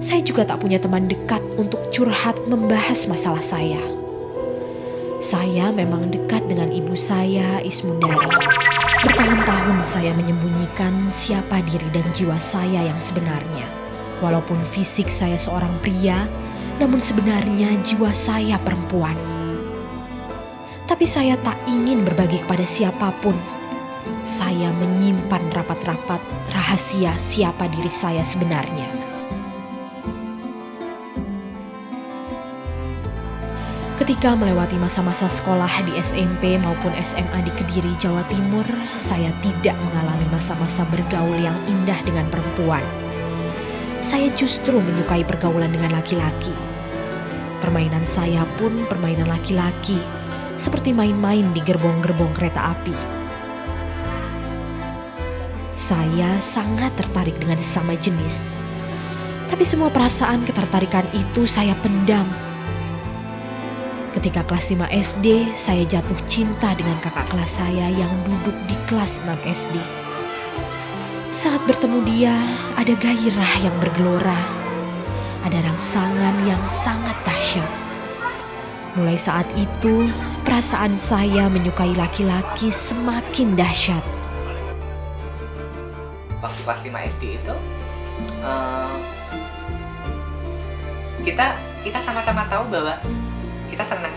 Saya juga tak punya teman dekat untuk curhat membahas masalah saya. Saya memang dekat dengan ibu saya, Ismundari. Bertahun-tahun saya menyembunyikan siapa diri dan jiwa saya yang sebenarnya. Walaupun fisik saya seorang pria, namun sebenarnya jiwa saya perempuan. Tapi saya tak ingin berbagi kepada siapapun. Saya menyimpan rapat-rapat rahasia siapa diri saya sebenarnya. Ketika melewati masa-masa sekolah di SMP maupun SMA di Kediri, Jawa Timur, saya tidak mengalami masa-masa bergaul yang indah dengan perempuan. Saya justru menyukai pergaulan dengan laki-laki. Permainan saya pun permainan laki-laki, seperti main-main di gerbong-gerbong kereta api. Saya sangat tertarik dengan sesama jenis. Tapi semua perasaan ketertarikan itu saya pendam. Ketika kelas 5 SD, saya jatuh cinta dengan kakak kelas saya yang duduk di kelas 6 SD. Saat bertemu dia, ada gairah yang bergelora. Ada rangsangan yang sangat dahsyat. Mulai saat itu, perasaan saya menyukai laki-laki semakin dahsyat. Waktu kelas 5 SD itu, kita sama-sama tahu bahwa kita senang,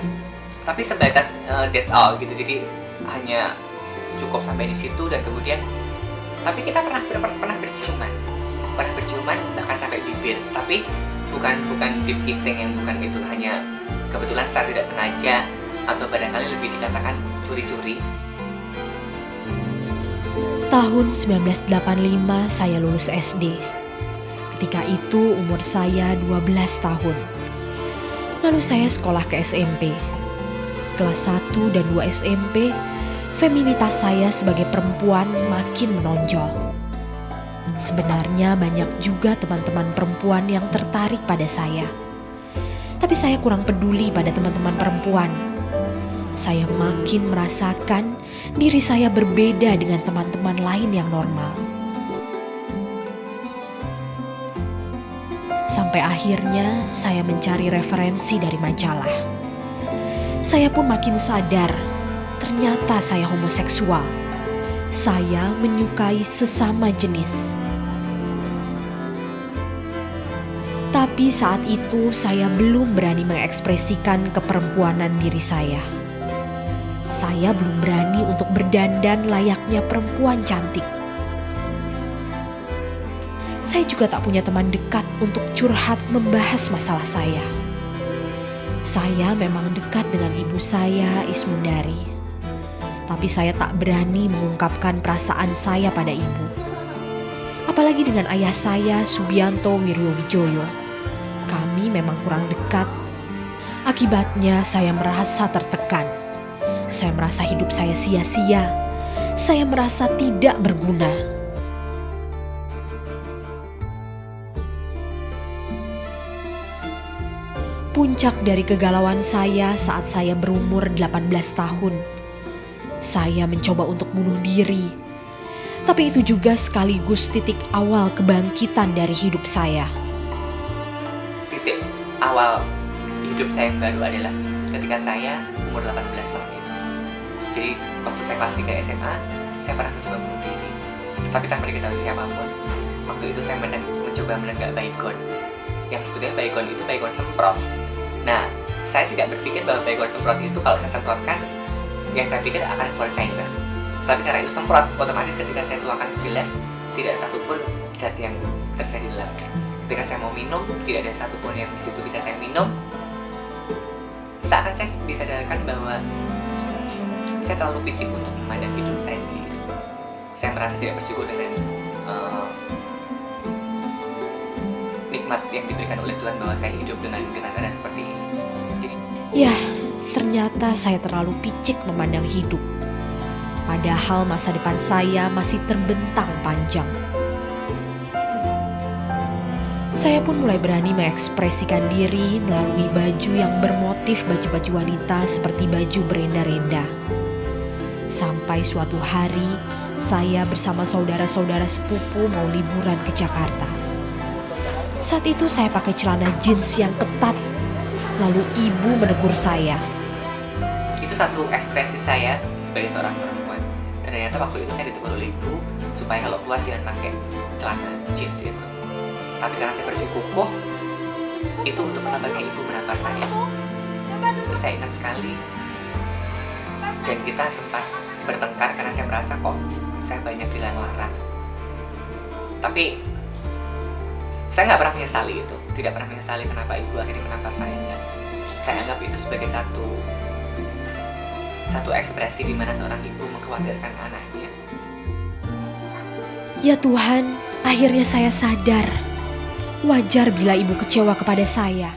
tapi sebatas that's all gitu. Jadi hanya cukup sampai di situ dan kemudian, tapi kita pernah berciuman bahkan sampai bibir, tapi bukan deep kissing yang bukan itu, hanya kebetulan secara tidak sengaja atau barangkali lebih dikatakan curi-curi. Tahun 1985 saya lulus SD. Ketika itu umur saya 12 tahun. Lalu saya sekolah ke SMP. Kelas 1 dan 2 SMP, feminitas saya sebagai perempuan makin menonjol. Sebenarnya banyak juga teman-teman perempuan yang tertarik pada saya. Tapi saya kurang peduli pada teman-teman perempuan. Saya makin merasakan diri saya berbeda dengan teman-teman lain yang normal. Sampai akhirnya saya mencari referensi dari majalah. Saya pun makin sadar, ternyata saya homoseksual. Saya menyukai sesama jenis. Tapi saat itu saya belum berani mengekspresikan keperempuanan diri saya. Saya belum berani untuk berdandan layaknya perempuan cantik. Saya juga tak punya teman dekat untuk curhat membahas masalah saya. Saya memang dekat dengan ibu saya, Ismundari. Tapi saya tak berani mengungkapkan perasaan saya pada ibu. Apalagi dengan ayah saya, Subianto Wiryowijoyo. Kami memang kurang dekat. Akibatnya saya merasa tertekan. Saya merasa hidup saya sia-sia. Saya merasa tidak berguna. Puncak dari kegalauan saya saat saya berumur 18 tahun. Saya mencoba untuk bunuh diri. Tapi itu juga sekaligus titik awal kebangkitan dari hidup saya. Titik awal hidup saya yang baru adalah ketika saya umur 18 tahun itu. Jadi waktu saya kelas 3 SMA, saya pernah mencoba bunuh diri. Tapi tanpa diketahui siapapun. Waktu itu saya mencoba menenggak baygon. Yang sebetulnya baygon itu baygon semprot. Nah, saya tidak berpikir bahwa baygon semprot itu kalau saya semprotkan, yang saya pikir akan keluar cairan. Tapi karena itu semprot, otomatis ketika saya tuangkan ke gelas, tidak ada satupun zat yang tersedia di dalamnya. Ketika saya mau minum, tidak ada satupun yang di situ bisa saya minum. Seakan saya disadarkan bahwa saya terlalu picik untuk memandang hidup saya sendiri. Saya merasa tidak bersyukur dengan nikmat yang diberikan oleh Tuhan bahwa saya hidup dengan keadaan seperti ini. Jadi, ya, ternyata saya terlalu picik memandang hidup. Padahal masa depan saya masih terbentang panjang. Saya pun mulai berani mengekspresikan diri melalui baju yang bermotif baju-baju wanita seperti baju berenda-renda. Sampai suatu hari, saya bersama saudara-saudara sepupu mau liburan ke Jakarta. Saat itu saya pakai celana jeans yang ketat. Lalu ibu menegur saya. Itu satu ekspresi saya sebagai seorang perempuan. Dan ternyata waktu itu saya ditegur oleh ibu supaya kalau keluar jangan pakai celana jeans itu. Tapi karena saya bersikukuh, itu untuk pertama kali ibu menampar saya. Itu saya ingat sekali. Dan kita sempat bertengkar karena saya merasa kok saya banyak dilarang-larang. Tapi saya nggak pernah menyesali itu, tidak pernah menyesali kenapa ibu akhirnya menampar saya. Dan saya anggap itu sebagai satu ekspresi di mana seorang ibu mengkhawatirkan anaknya. Ya Tuhan, akhirnya saya sadar. Wajar bila ibu kecewa kepada saya.